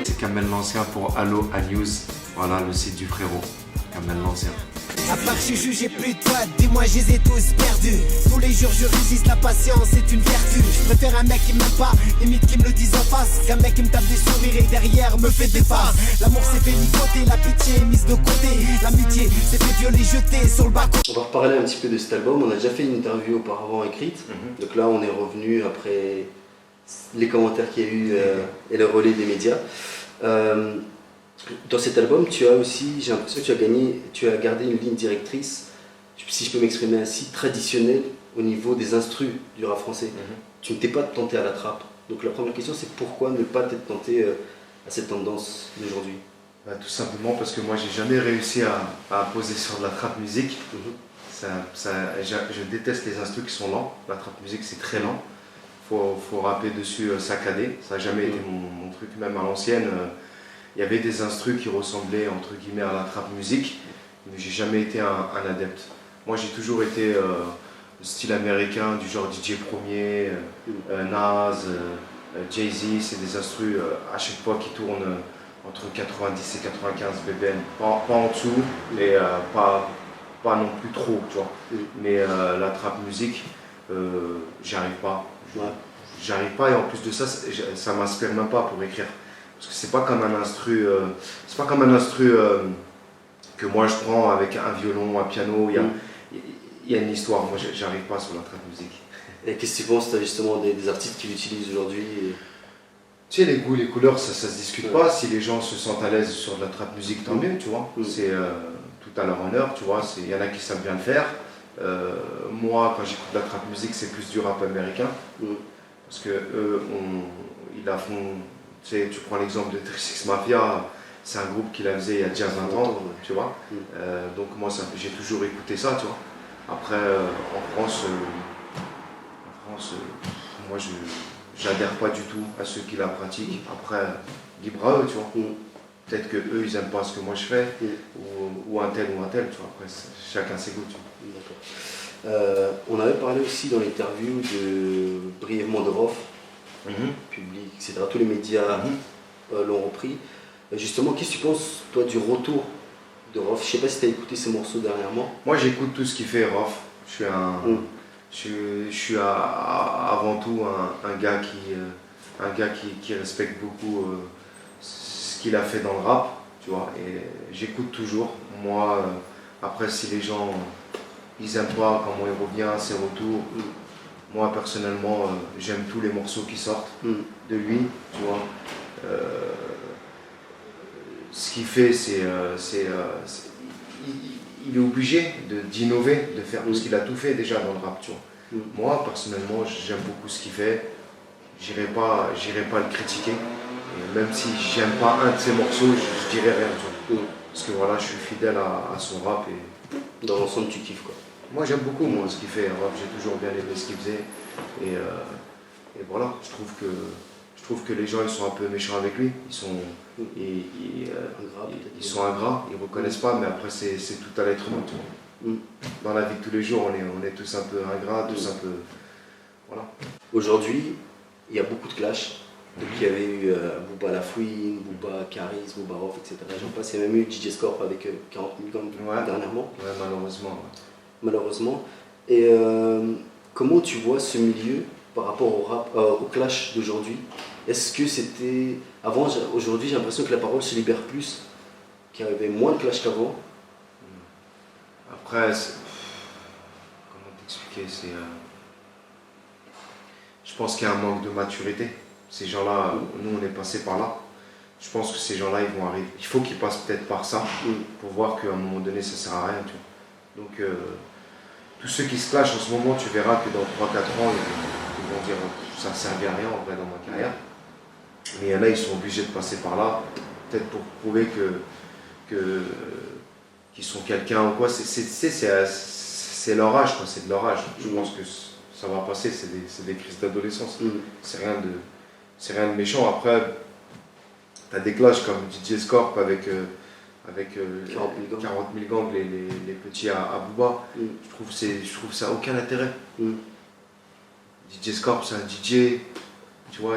C'est Kamel l'Ancien pour Allo à News. Voilà le site du frérot. Kamel l'Ancien. À part je suis jugé plus de potes, dis-moi je les ai tous perdus. Tous les jours je résiste, la patience est une vertu. Je préfère un mec qui m'aime pas, limite qui me le dise en face, qu'un mec qui me tape des sourires et derrière me fait des farces. L'amour s'est fait ligoter, la pitié est mise de côté. L'amitié s'est fait violer, jeter sur le bas-côté. On va reparler un petit peu de cet album. On a déjà fait une interview auparavant écrite. Donc là on est revenu après les commentaires qu'il y a eu et le relais des médias. Dans cet album, tu as aussi, j'ai l'impression que tu as gardé une ligne directrice, si je peux m'exprimer ainsi, traditionnelle au niveau des instrus du rap français. Tu ne t'es pas tenté à la trappe. Donc la première question, c'est pourquoi ne pas t'être tenté à cette tendance d'aujourd'hui? Tout simplement parce que moi j'ai jamais réussi à poser sur de la trap musique. Je déteste les instrus qui sont lents. La trap musique c'est très lent. Faut rapper dessus saccadé. Ça n'a jamais été mon truc, même à l'ancienne. Il y avait des instrus qui ressemblaient entre guillemets à la trap musique, mais j'ai jamais été un adepte. Moi j'ai toujours été style américain, du genre DJ Premier, Nas, Jay-Z, c'est des instrus à chaque fois qui tournent entre 90 et 95 BPM. Pas en dessous, mais pas non plus trop, tu vois. Mais la trap musique, j'y arrive pas. J'arrive pas et en plus de ça, ça m'inspire même pas pour écrire. Parce que c'est pas comme un instru, que moi je prends avec un violon, un piano, il y a une histoire. Moi j'arrive pas sur la trap musique. Et qu'est-ce que tu penses justement des artistes qui l'utilisent aujourd'hui Tu sais, les goûts, les couleurs, ça se discute pas. Si les gens se sentent à l'aise sur de la trap musique, tant mieux, tu vois. C'est tout à leur honneur, tu vois. Il y en a qui savent bien le faire. Moi, quand j'écoute de la trap musique, c'est plus du rap américain. Parce que eux, ils la font. Tu sais, tu prends l'exemple de 3 Mafia, c'est un groupe qui la faisait il y a déjà 20 ans, tu vois. Donc moi, j'ai toujours écouté ça, tu vois. Après, en France, moi, j'adhère pas du tout à ceux qui la pratiquent. Après, libre à eux, tu vois. Peut-être qu'eux, ils n'aiment pas ce que moi je fais, ou un tel, tu vois. Après, chacun ses goûts, tu vois. On avait parlé aussi dans l'interview brièvement de Rof. Public, etc. Tous les médias l'ont repris. Justement, qu'est-ce que tu penses, toi, du retour de Rof? Je ne sais pas si tu as écouté ses morceaux dernièrement. Moi, j'écoute tout ce qu'il fait, Rof. Je suis avant tout un gars qui respecte beaucoup ce qu'il a fait dans le rap, tu vois. Et j'écoute toujours. Moi, après, si les gens ils aiment pas comment il revient, ses retours. Moi personnellement, j'aime tous les morceaux qui sortent de lui, tu vois. Ce qu'il fait, il est obligé d'innover, de faire, parce qu'il a tout fait déjà dans le rap, tu vois. Moi personnellement, j'aime beaucoup ce qu'il fait. J'irai pas le critiquer. Et même si j'aime pas un de ses morceaux, je dirais rien, tu vois. Parce que voilà, je suis fidèle à son rap et dans l'ensemble, tu kiffes quoi. Moi j'aime beaucoup ce qu'il fait, j'ai toujours bien aimé ce qu'il faisait et voilà, je trouve que les gens ils sont un peu méchants avec lui, ils sont ingrats, ils reconnaissent pas, mais après c'est tout à l'être humain. Dans la vie de tous les jours on est tous un peu ingrats, tous un peu... Voilà. Aujourd'hui, il y a beaucoup de clash. Donc il y avait eu Booba Lafouine, Booba Caris, Booba Rof, etc. J'en passe, il y a même eu DJ Scorp avec 40 mg dernièrement. Ouais, malheureusement. Malheureusement. Et comment tu vois ce milieu par rapport au rap, au clash d'aujourd'hui? Est-ce que c'était... Avant, aujourd'hui, j'ai l'impression que la parole se libère plus, qu'il y avait moins de clash qu'avant. Après, comment t'expliquer, je pense qu'il y a un manque de maturité. Ces gens-là, nous on est passé par là. Je pense que ces gens-là, ils vont arriver. Il faut qu'ils passent peut-être par ça pour voir qu'à un moment donné, ça ne sert à rien. Tu vois. Donc, tous ceux qui se clashent en ce moment, tu verras que dans 3-4 ans, ils vont dire ça ne servait à rien en vrai dans ma carrière. Mais il y en a, ils sont obligés de passer par là, peut-être pour prouver qu'ils sont quelqu'un ou quoi. C'est leur âge, quoi. C'est de leur âge. Je pense que ça va passer, c'est des crises d'adolescence. C'est rien de méchant. Après, tu as des clashs comme DJ Scorp avec 40 000 gangs, les petits à Booba. Je trouve ça aucun intérêt. DJ Scorp, c'est un DJ, tu vois,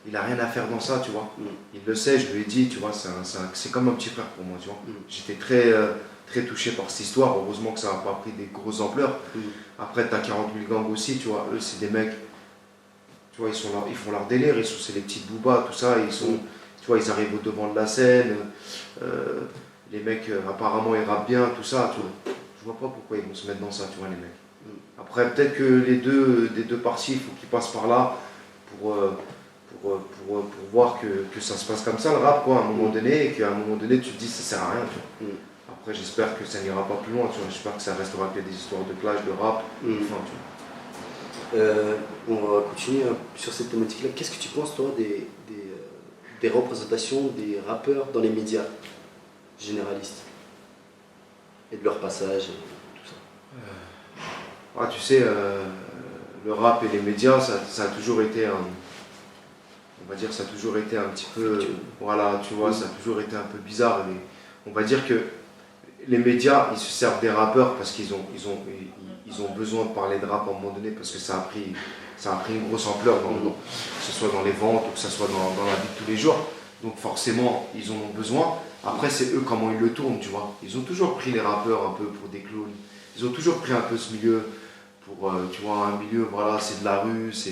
il a rien à faire dans ça, tu vois. Il le sait, je lui ai dit, tu vois, c'est comme un petit frère pour moi, tu vois. J'étais très touché par cette histoire, heureusement que ça n'a pas pris des grosses ampleurs. Après, tu as 40 000 gangs aussi, tu vois, eux, c'est des mecs, tu vois, ils sont là, ils font leur délire, c'est les petites boubas, tout ça, tu vois, ils arrivent au devant de la scène, les mecs, apparemment, ils rappent bien, tout ça, tu vois. Je vois pas pourquoi ils vont se mettre dans ça, tu vois, les mecs. Après, peut-être que des deux parties, il faut qu'ils passent par là pour voir que ça se passe comme ça, le rap, quoi, à un moment donné, et qu'à un moment donné, tu te dis, ça sert à rien, tu vois. Après, j'espère que ça n'ira pas plus loin, tu vois. J'espère que ça restera que des histoires de plage, de rap, enfin, tu vois. On va continuer sur cette thématique-là. Qu'est-ce que tu penses, toi, des représentations des rappeurs dans les médias généralistes et de leur passage et tout ça? Tu sais, le rap et les médias, ça a toujours été on va dire, ça a toujours été un petit peu, voilà, tu vois, ça a toujours été un peu bizarre. On va dire que les médias, ils se servent des rappeurs parce qu'ils ont besoin de parler de rap à un moment donné parce que ça a pris une grosse ampleur, que ce soit dans les ventes ou que ce soit dans la vie de tous les jours. Donc forcément, ils en ont besoin. Après, c'est eux comment ils le tournent, tu vois. Ils ont toujours pris les rappeurs un peu pour des clowns. Ils ont toujours pris un peu ce milieu pour, tu vois, un milieu, voilà, c'est de la rue, c'est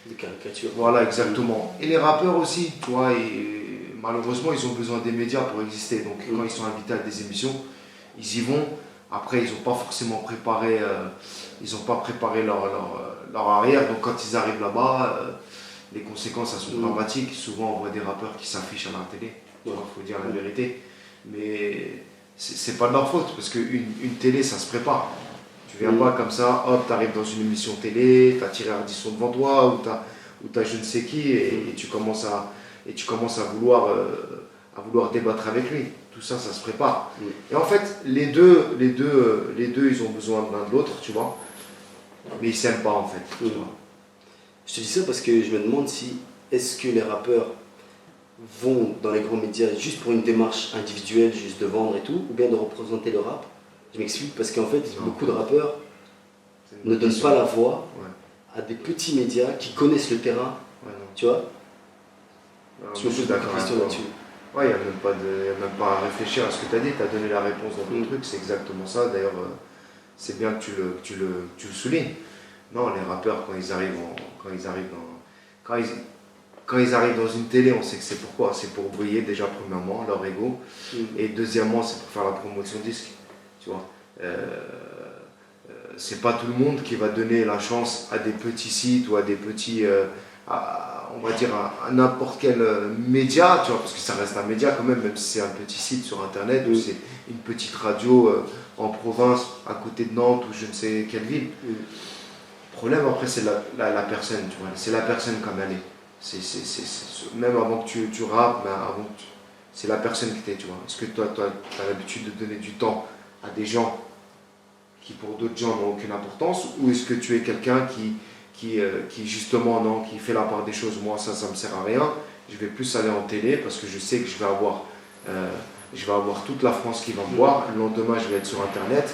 des caricatures. Voilà, exactement. Et les rappeurs aussi, tu vois, et malheureusement, ils ont besoin des médias pour exister. Donc quand ils sont invités à des émissions, ils y vont. Après, ils n'ont pas forcément préparé, leur arrière. Donc quand ils arrivent là-bas, les conséquences, elles sont dramatiques. Souvent, on voit des rappeurs qui s'affichent à la télé. Il faut dire la vérité. Mais c'est pas de leur faute, parce qu'une télé, ça se prépare. Tu viens pas comme ça, hop, tu arrives dans une émission télé, tu as Thierry Ardisson devant toi, ou tu as je ne sais qui, et tu commences à vouloir débattre avec lui. Tout ça, ça se prépare. Et en fait, les deux, ils ont besoin l'un de l'autre, tu vois. Mais ils s'aiment pas, en fait. Tu vois. Je te dis ça parce que je me demande si, est-ce que les rappeurs vont dans les grands médias juste pour une démarche individuelle, juste de vendre et tout, ou bien de représenter le rap. Je m'explique parce qu'en fait, beaucoup de rappeurs ne donnent pas la voix à des petits médias qui connaissent le terrain, tu vois. Je suis d'accord avec toi. Là-dessus. Ouais, il n'y a même pas à réfléchir à ce que tu as dit, tu as donné la réponse dans ton truc, c'est exactement ça. D'ailleurs, c'est bien que tu le soulignes. Non, les rappeurs, quand ils arrivent dans une télé, on sait que c'est pourquoi. C'est pour briller déjà premièrement, leur ego. Et deuxièmement, c'est pour faire la promotion disque. Tu vois. C'est pas tout le monde qui va donner la chance à des petits sites ou à des petits, on va dire à n'importe quel média, tu vois, parce que ça reste un média quand même si c'est un petit site sur internet ou c'est une petite radio en province à côté de Nantes ou je ne sais quelle ville. Le problème après c'est la personne, tu vois, c'est la personne comme elle est. Même avant que tu rappes, c'est la personne que tu es, tu vois. Est-ce que toi tu as l'habitude de donner du temps à des gens qui pour d'autres gens n'ont aucune importance, ou est-ce que tu es quelqu'un qui justement non, qui fait la part des choses? Moi ça me sert à rien, je vais plus aller en télé parce que je sais que je vais avoir toute la France qui va me voir, le lendemain je vais être sur internet.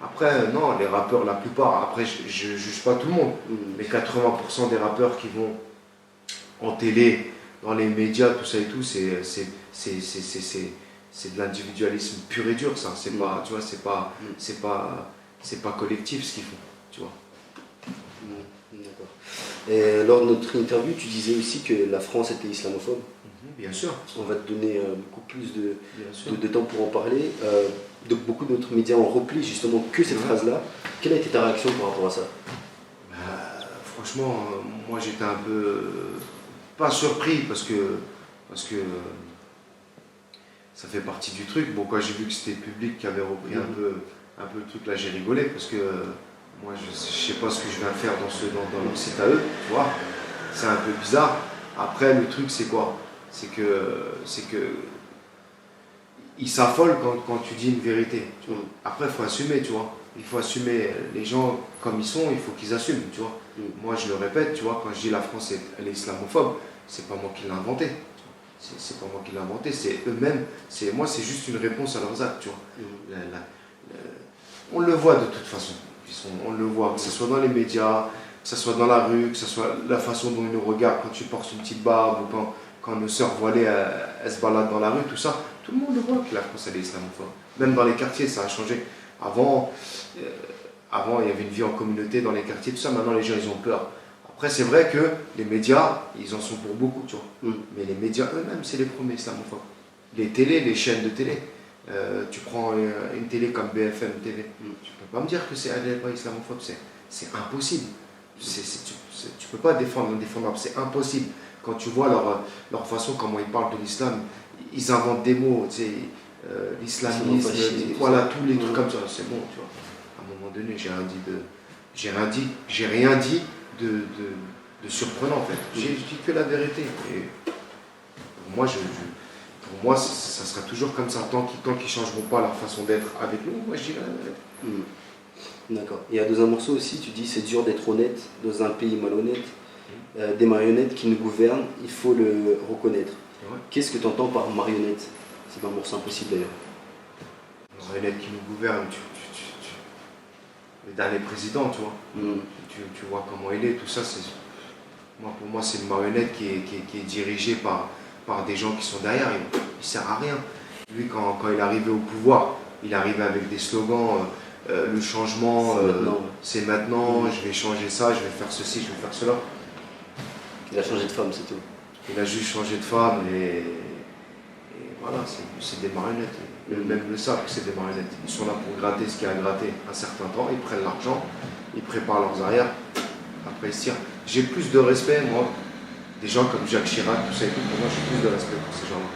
Après non, les rappeurs la plupart, après je juge pas tout le monde, mais 80% des rappeurs qui vont en télé, dans les médias, tout ça et tout, c'est de l'individualisme pur et dur, ça. C'est pas, tu vois, c'est pas collectif ce qu'ils font, tu vois. D'accord. Et lors de notre interview, tu disais aussi que la France était islamophobe. Bien sûr. On va te donner beaucoup plus de temps pour en parler. Beaucoup d'autres médias ont repris justement que cette phrase-là. Quelle a été ta réaction par rapport à ça? Franchement, moi j'étais un peu pas surpris parce que ça fait partie du truc. Bon, quand j'ai vu que c'était le public qui avait repris un peu le truc, là j'ai rigolé parce que moi je sais pas ce que je viens faire dans leur site à eux, tu vois. C'est un peu bizarre. Après le truc c'est quoi? C'est que ils s'affolent quand tu dis une vérité. Tu vois. Après il faut assumer, tu vois. Il faut assumer les gens comme ils sont, il faut qu'ils assument, tu vois. Moi je le répète, tu vois, quand je dis la France elle est islamophobe, c'est pas moi qui l'ai inventé. C'est pas moi qui l'ai inventé, c'est eux-mêmes. Moi, c'est juste une réponse à leurs actes, tu vois. On le voit de toute façon. On le voit, que ce soit dans les médias, que ce soit dans la rue, que ce soit la façon dont ils nous regardent quand tu portes une petite barbe ou quand nos sœurs voilées elles se baladent dans la rue, tout ça, tout le monde le voit que la France elle est islamophobe. Même dans les quartiers, ça a changé. Avant, il y avait une vie en communauté dans les quartiers, tout ça, maintenant les gens ils ont peur. Après, c'est vrai que les médias, ils en sont pour beaucoup, tu vois. Mais les médias eux-mêmes, c'est les premiers islamophobes. Les télés, les chaînes de télé. Tu prends une télé comme BFM TV, tu peux pas me dire que elle n'est pas islamophobe, c'est impossible. Tu peux pas défendre l'indéfendable, c'est impossible. Quand tu vois leur façon, comment ils parlent de l'islam, ils inventent des mots, tu sais, l'islamisme, voilà, tous les trucs comme ça, c'est bon, tu vois. À un moment donné, j'ai rien dit de surprenant en fait. J'ai dit que la vérité. Et pour moi, ça sera toujours comme ça. Tant qu'ils ne changeront pas leur façon d'être avec nous, moi je dirais la vérité. D'accord. Et dans un morceau aussi, tu dis c'est dur d'être honnête dans un pays malhonnête. Des marionnettes qui nous gouvernent, il faut le reconnaître. Ouais. Qu'est-ce que tu entends par marionnette? C'est un morceau impossible d'ailleurs. Marionnette qui nous gouverne, le dernier président, tu vois. Tu vois comment il est, tout ça, pour moi, c'est une marionnette qui est dirigée par des gens qui sont derrière. Il ne sert à rien. Lui, quand il est arrivé au pouvoir, il arrivait avec des slogans, le changement, c'est maintenant, je vais changer ça, je vais faire ceci, je vais faire cela. Il a changé de femme, c'est tout. Il a juste changé de femme et voilà, c'est des marionnettes. Eux-mêmes le savent que c'est des marionnettes. Ils sont là pour gratter ce qu'il y a à gratter un certain temps, ils prennent l'argent, ils préparent leurs arrières, après ils se tirent. J'ai plus de respect, moi, des gens comme Jacques Chirac, tout ça et tout, pour moi j'ai plus de respect pour ces gens-là.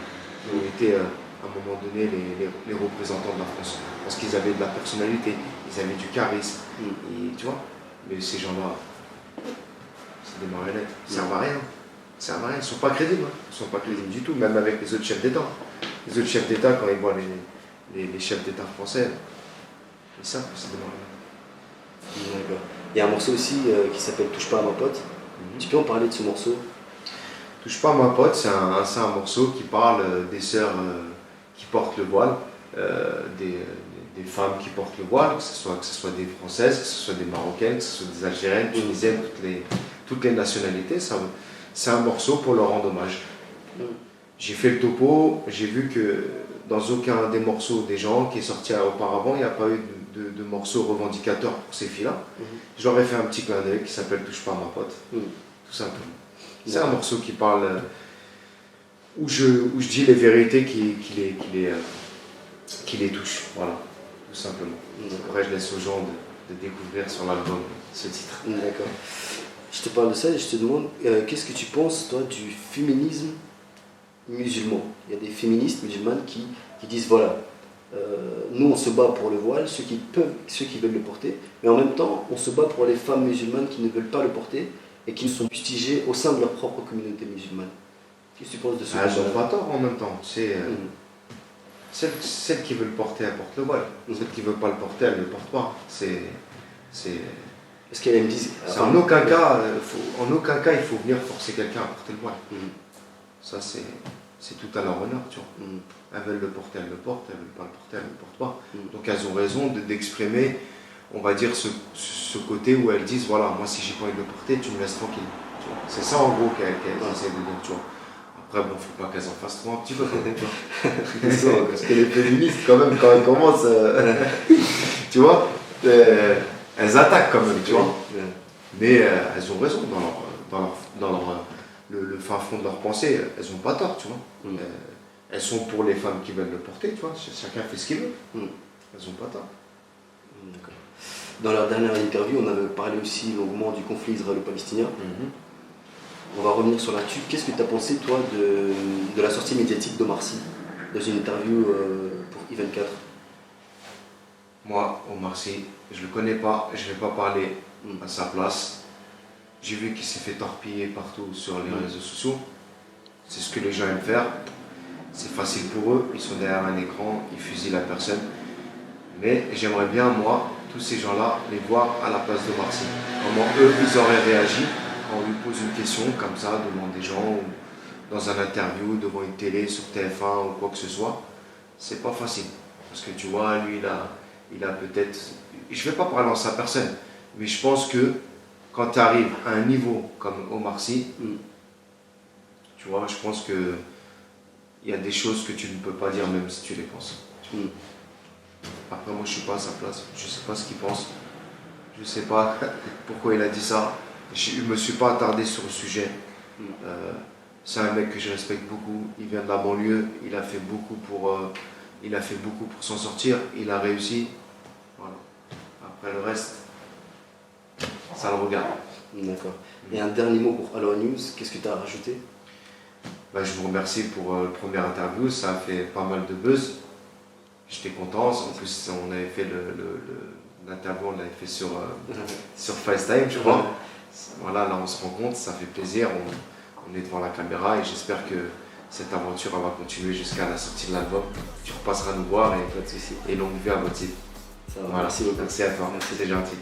Ils ont été à un moment donné les représentants de la France, parce qu'ils avaient de la personnalité, ils avaient du charisme, et, tu vois. Mais ces gens-là, c'est des marionnettes, ils servent à rien. Ils servent à rien, ils ne sont pas crédibles, ils ne sont pas crédibles du tout, même avec les autres chefs d'État. Les autres chefs d'État, quand ils voient les chefs d'État français, ils savent que c'est des marionnettes. D'accord. Il y a un morceau aussi qui s'appelle Touche pas à ma pote. Tu peux en parler de ce morceau? Touche pas à ma pote, c'est un morceau qui parle des sœurs qui portent le voile, des femmes qui portent le voile, que ce soit des Françaises, que ce soit des Marocaines, que ce soit des Algériennes, Tunisiennes, toutes les nationalités. C'est un morceau pour leur rendre hommage. J'ai fait le topo, j'ai vu que dans aucun des morceaux des gens qui est sorti auparavant, il n'y a pas eu de morceaux revendicateurs pour ces filles-là. Je leur ai fait un petit clin d'œil qui s'appelle Touche pas à ma pote, tout simplement. C'est un morceau qui parle, où je dis les vérités qui les touchent, voilà, tout simplement. Après, je laisse aux gens de découvrir sur l'album ce titre. D'accord. Je te parle de ça et je te demande, qu'est-ce que tu penses, toi, du féminisme musulman? Il y a des féministes musulmanes qui disent, voilà, nous on se bat pour le voile, ceux qui veulent le porter, mais en même temps, on se bat pour les femmes musulmanes qui ne veulent pas le porter et qui sont fustigées au sein de leur propre communauté musulmane. Qu'est-ce que tu penses de ce Elles n'ont pas tort en même temps. Celles qui veulent le porter, elles portent le voile. Celles qui ne veulent pas le porter, elles ne le portent pas. Est-ce qu'elles me disent... En aucun cas, il faut venir forcer quelqu'un à porter le voile. Ça, c'est tout à leur honneur, tu vois. Elles veulent le porter, elles le portent. Elles ne veulent pas le porter, elles ne le portent pas. Donc elles ont raison d'exprimer, on va dire, ce côté où elles disent, voilà, moi si j'ai pas envie de le porter, tu me laisses tranquille. C'est ça en gros qu'elles essaient de dire, tu vois. Après, bon, faut pas qu'elles en fassent trop un petit peu, tu vois. Parce que les féministes, quand même, quand elles commencent, tu vois, elles attaquent quand même, tu vois. Mais elles ont raison dans le fin fond de leur pensée, elles n'ont pas tort, tu vois. Elles sont pour les femmes qui veulent le porter, tu vois. Chacun fait ce qu'il veut. Elles n'ont pas tort. D'accord. Dans leur dernière interview, on avait parlé aussi longuement du conflit israélo-palestinien. On va revenir sur là-dessus. Qu'est-ce que tu as pensé, toi, de la sortie médiatique d'Omar Sy dans une interview pour I24? Moi, Omar Sy, je ne le connais pas, je ne vais pas parler à sa place. J'ai vu qu'il s'est fait torpiller partout sur les réseaux sociaux. C'est ce que les gens aiment faire. C'est facile pour eux, ils sont derrière un écran, ils fusillent la personne. Mais j'aimerais bien, moi, tous ces gens-là, les voir à la place d'Omar Sy. Comment eux, ils auraient réagi quand on lui pose une question comme ça, devant des gens, ou dans un interview, devant une télé, sur TF1 ou quoi que ce soit. C'est pas facile. Parce que tu vois, lui, il a peut-être... Je ne vais pas parler en sa personne, mais je pense que quand tu arrives à un niveau comme Omar Sy, Mm. tu vois, je pense que il y a des choses que tu ne peux pas dire même si tu les penses. Mm. Après, moi, je suis pas à sa place. Je sais pas ce qu'il pense. Je sais pas pourquoi il a dit ça. Je me suis pas attardé sur le sujet. Mm. C'est un mec que je respecte beaucoup. Il vient de la banlieue. Il a fait beaucoup pour s'en sortir. Il a réussi. Voilà. Après le reste, ça le regarde. D'accord. Et un dernier mot pour Aloha News, qu'est-ce que tu as rajouté? Bah, je vous remercie pour le premier interview. Ça a fait pas mal de buzz. J'étais content. En plus, on avait fait l'interview, on l'avait fait sur FaceTime, je crois. Voilà, là on se rend compte, ça fait plaisir. On est devant la caméra et j'espère que cette aventure elle va continuer jusqu'à la sortie de l'album. Tu repasseras nous voir Pas de soucis. et longue vie à votre titre. Ça va, Voilà. merci beaucoup. Merci à toi. Merci. C'était gentil.